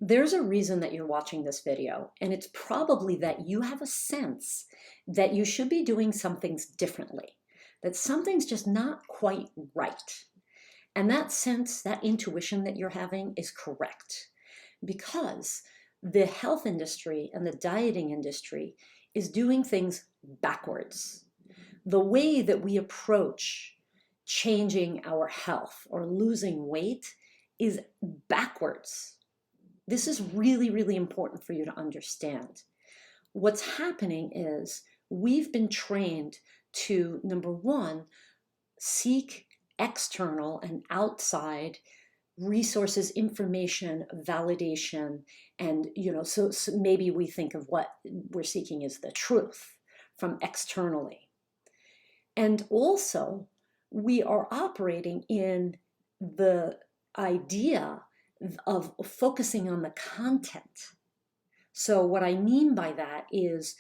There's a reason that you're watching this video, and it's probably that you have a sense that you should be doing some things differently, that something's just not quite right. And that sense, that intuition that you're having is correct because the health industry and the dieting industry is doing things backwards. The way that we approach changing our health or losing weight is backwards. This is really, really important for you to understand. What's happening is we've been trained to, number one, seek external and outside resources, information, validation, and so maybe we think of what we're seeking as the truth from externally. And also, we are operating in the idea of focusing on the content. So what I mean by that is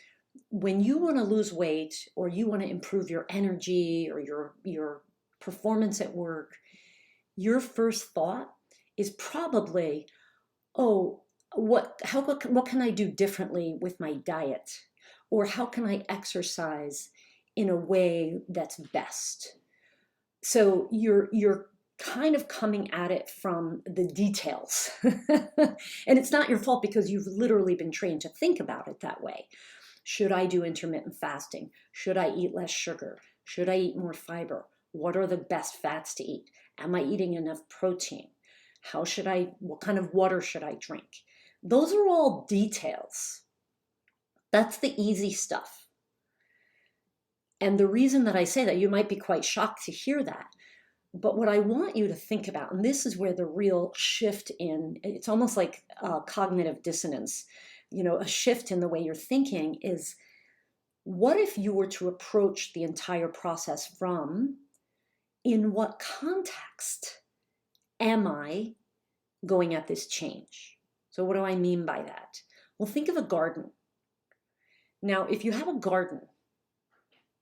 when you want to lose weight or you want to improve your energy or your performance at work, your first thought is probably, oh, what can I do differently with my diet? Or how can I exercise in a way that's best? So you're kind of coming at it from the details. And it's not your fault because you've literally been trained to think about it that way. Should I do intermittent fasting? Should I eat less sugar? Should I eat more fiber? What are the best fats to eat? Am I eating enough protein? What kind of water should I drink? Those are all details. That's the easy stuff. And the reason that I say that, you might be quite shocked to hear that. But what I want you to think about, and this is where the real shift it's almost like cognitive dissonance, a shift in the way you're thinking is, what if you were to approach the entire process from, in what context am I going at this change? So what do I mean by that? Well, think of a garden. Now, if you have a garden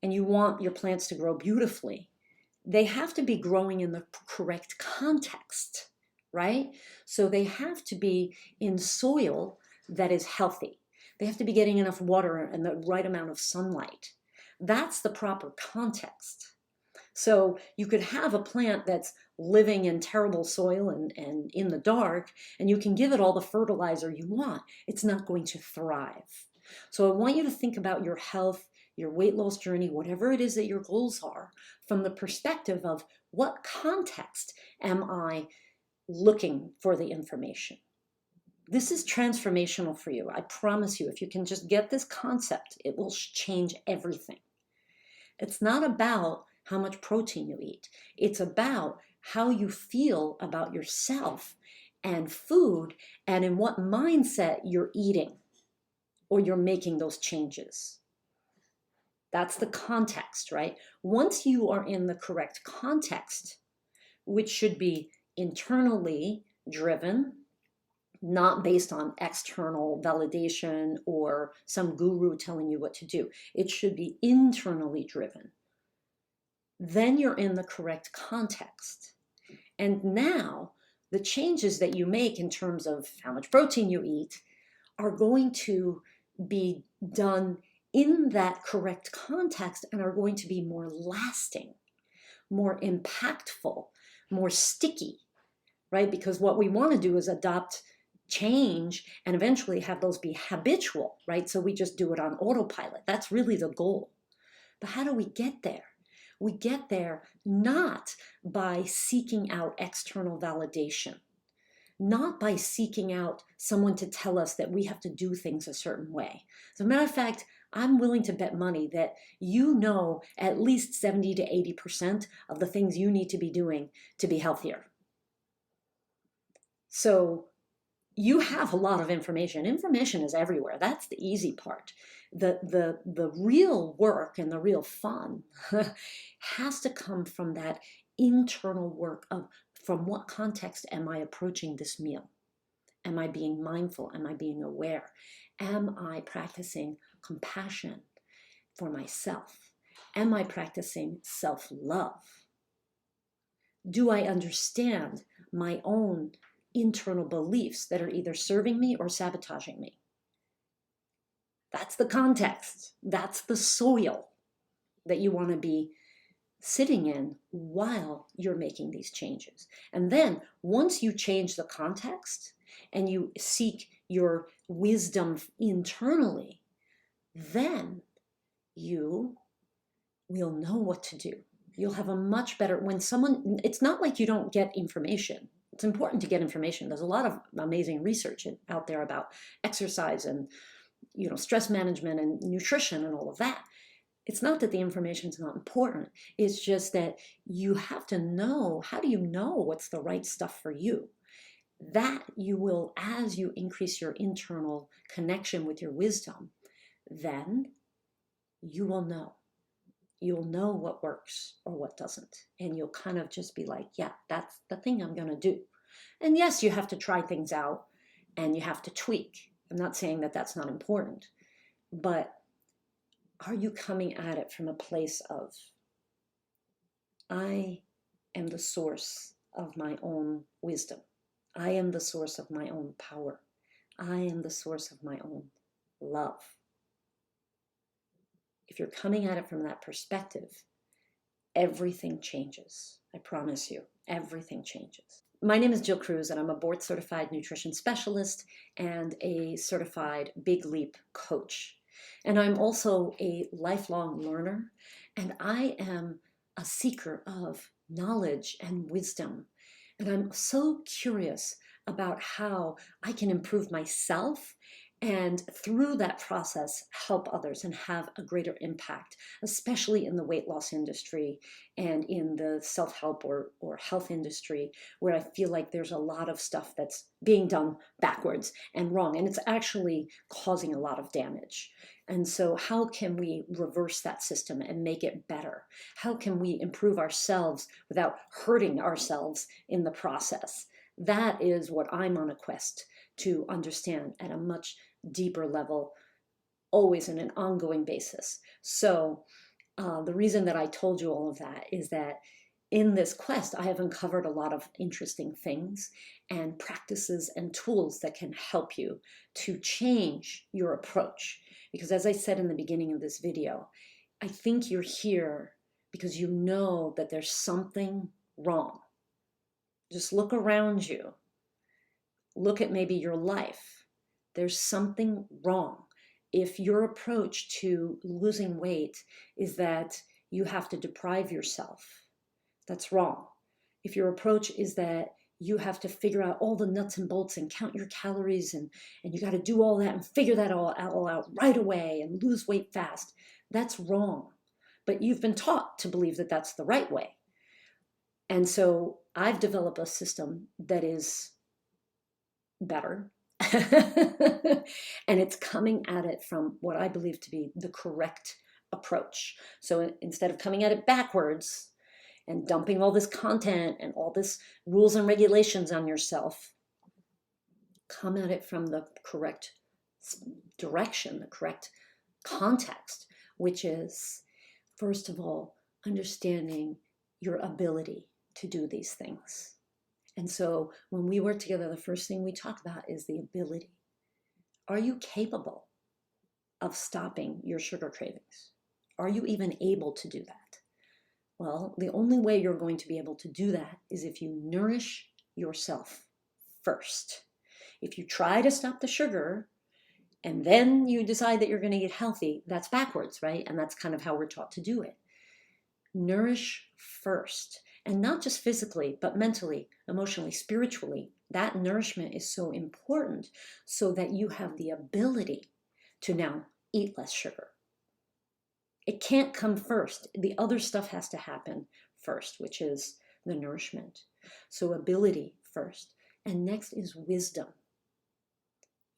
and you want your plants to grow beautifully, they have to be growing in the correct context, right? So they have to be in soil that is healthy. They have to be getting enough water and the right amount of sunlight. That's the proper context. So you could have a plant that's living in terrible soil and in the dark, and you can give it all the fertilizer you want. It's not going to thrive. So I want you to think about your health, your weight loss journey, whatever it is that your goals are, from the perspective of what context am I looking for the information. This is transformational for you. I promise you, if you can just get this concept, it will change everything. It's not about how much protein you eat. It's about how you feel about yourself and food and in what mindset you're eating or you're making those changes. That's the context, right? Once you are in the correct context, which should be internally driven, not based on external validation or some guru telling you what to do. It should be internally driven. Then you're in the correct context. And now the changes that you make in terms of how much protein you eat are going to be done in that correct context and are going to be more lasting, more impactful, more sticky, right? Because what we want to do is adopt change and eventually have those be habitual, right? So we just do it on autopilot. That's really the goal. But how do we get there? We get there not by seeking out external validation, not by seeking out someone to tell us that we have to do things a certain way. As a matter of fact, I'm willing to bet money that you know at least 70 to 80% of the things you need to be doing to be healthier. So you have a lot of information. Information is everywhere. That's the easy part. The real work and the real fun has to come from that internal work of, from what context am I approaching this meal? Am I being mindful? Am I being aware? Am I practicing compassion for myself? Am I practicing self-love? Do I understand my own internal beliefs that are either serving me or sabotaging me. That's the context. That's the soil that you want to be sitting in while you're making these changes. And then once you change the context and you seek your wisdom internally, then you will know what to do. You'll have a much better, when someone, it's not like you don't get information. It's important to get information. There's a lot of amazing research out there about exercise and, stress management and nutrition and all of that. It's not that the information is not important. It's just that you have to know, how do you know what's the right stuff for you? That you will, as you increase your internal connection with your wisdom, then you will know. You'll know what works or what doesn't. And you'll kind of just be like, yeah, that's the thing I'm going to do. And yes, you have to try things out and you have to tweak. I'm not saying that that's not important, but are you coming at it from a place of, I am the source of my own wisdom. I am the source of my own power. I am the source of my own love. If you're coming at it from that perspective, everything changes. I promise you, everything changes. My name is Jill Cruz, and I'm a board-certified nutrition specialist and a certified Big Leap coach. And I'm also a lifelong learner, and I am a seeker of knowledge and wisdom. And I'm so curious about how I can improve myself and through that process help others and have a greater impact, especially in the weight loss industry and in the self-help or health industry, where I feel like there's a lot of stuff that's being done backwards and wrong, and it's actually causing a lot of damage. And so how can we reverse that system and make it better? How can we improve ourselves without hurting ourselves in the process? That is what I'm on a quest to understand at a much deeper level, always on an ongoing basis. So the reason that I told you all of that is that in this quest, I have uncovered a lot of interesting things and practices and tools that can help you to change your approach. Because as I said in the beginning of this video, I think you're here because you know that there's something wrong. Just look around you. Look at maybe your life. There's something wrong. If your approach to losing weight is that you have to deprive yourself, that's wrong. If your approach is that you have to figure out all the nuts and bolts and count your calories and you got to do all that and figure that all out right away and lose weight fast, that's wrong. But you've been taught to believe that that's the right way. And so I've developed a system that is better. And it's coming at it from what I believe to be the correct approach. So instead of coming at it backwards and dumping all this content and all this rules and regulations on yourself, come at it from the correct direction, the correct context, which is, first of all, understanding your ability to do these things. And so when we work together, the first thing we talk about is the ability. Are you capable of stopping your sugar cravings? Are you even able to do that? Well, the only way you're going to be able to do that is if you nourish yourself first. If you try to stop the sugar and then you decide that you're going to get healthy, that's backwards, right? And that's kind of how we're taught to do it. Nourish first. And not just physically, but mentally, emotionally, spiritually. That nourishment is so important so that you have the ability to now eat less sugar. It can't come first. The other stuff has to happen first, which is the nourishment. So ability first. And next is wisdom.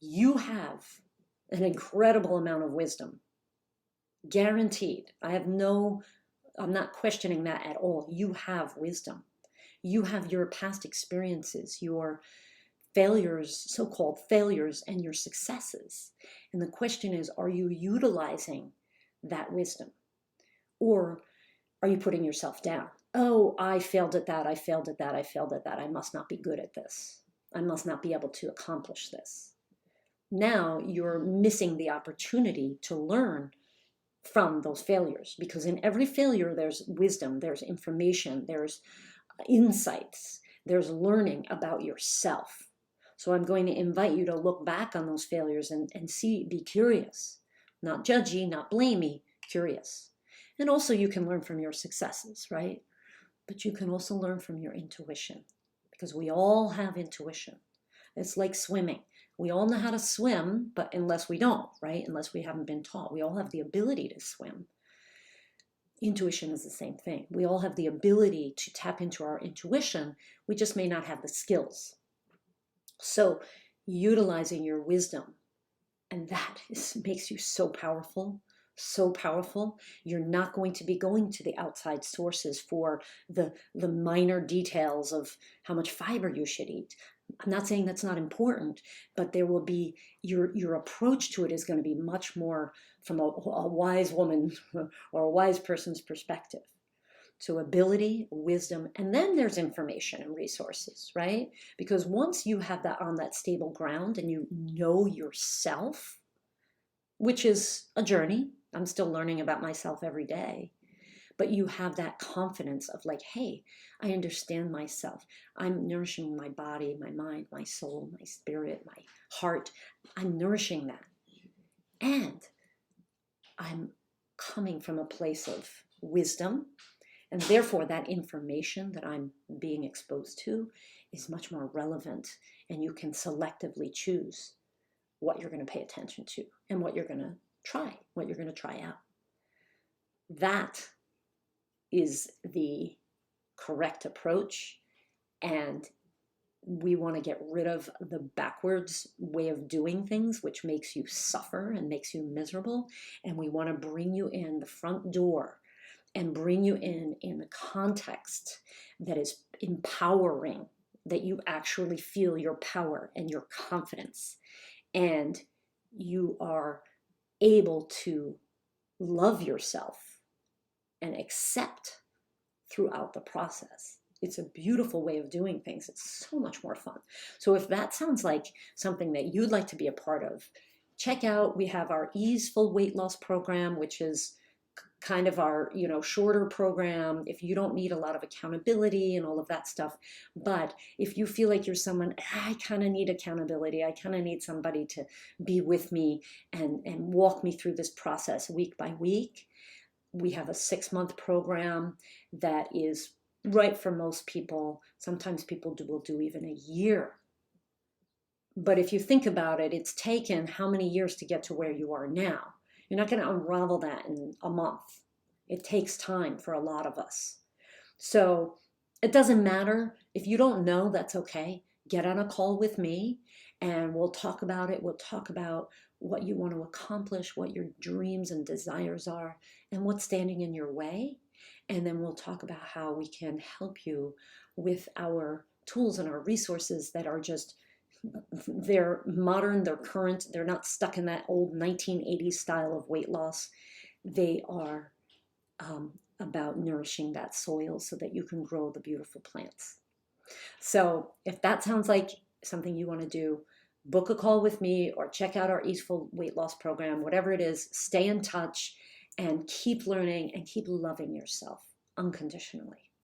You have an incredible amount of wisdom. Guaranteed. I'm not questioning that at all. You have wisdom. You have your past experiences, your failures, so-called failures, and your successes. And the question is, are you utilizing that wisdom? Or are you putting yourself down? Oh, I failed at that, I failed at that, I failed at that. I must not be good at this. I must not be able to accomplish this. Now you're missing the opportunity to learn from those failures, because in every failure there's wisdom, there's information, there's insights, there's learning about yourself. So I'm going to invite you to look back on those failures and see, be curious, not judgy, not blamey, curious. And also you can learn from your successes, right? But you can also learn from your intuition, because we all have intuition. It's like swimming. We all know how to swim, but unless we don't, right? Unless we haven't been taught. We all have the ability to swim. Intuition is the same thing. We all have the ability to tap into our intuition. We just may not have the skills. So utilizing your wisdom, and that makes you so powerful, so powerful. You're not going to be going to the outside sources for the minor details of how much fiber you should eat. I'm not saying that's not important, but there will be, your approach to it is going to be much more from a wise woman or a wise person's perspective. So ability, wisdom, and then there's information and resources, right? Because once you have that on that stable ground and you know yourself, which is a journey, I'm still learning about myself every day, but you have that confidence of like, hey, I understand myself. I'm nourishing my body, my mind, my soul, my spirit, my heart. I'm nourishing that. And I'm coming from a place of wisdom. And therefore, that information that I'm being exposed to is much more relevant. And you can selectively choose what you're going to pay attention to and what you're going to try, what you're going to try out. That is the correct approach. And we want to get rid of the backwards way of doing things, which makes you suffer and makes you miserable. And we want to bring you in the front door and bring you in a context that is empowering, that you actually feel your power and your confidence. And you are able to love yourself and accept throughout the process. It's a beautiful way of doing things. It's so much more fun. So if that sounds like something that you'd like to be a part of, check out, we have our Easeful Weight Loss Program, which is kind of our, shorter program if you don't need a lot of accountability and all of that stuff. But if you feel like you're someone, I kind of need accountability, I kind of need somebody to be with me and walk me through this process week by week, we have a 6-month program that is right for most people. Sometimes people will do even a year. But if you think about it, it's taken how many years to get to where you are now? You're not going to unravel that in a month. It takes time for a lot of us. So it doesn't matter. If you don't know, that's okay. Get on a call with me and we'll talk about it. We'll talk about what you want to accomplish, what your dreams and desires are, and what's standing in your way. And then we'll talk about how we can help you with our tools and our resources that are just, they're modern, they're current, they're not stuck in that old 1980s style of weight loss. They are about nourishing that soil so that you can grow the beautiful plants. So if that sounds like something you want to do, book a call with me or check out our Easeful Weight Loss Program, whatever it is. Stay in touch and keep learning and keep loving yourself unconditionally.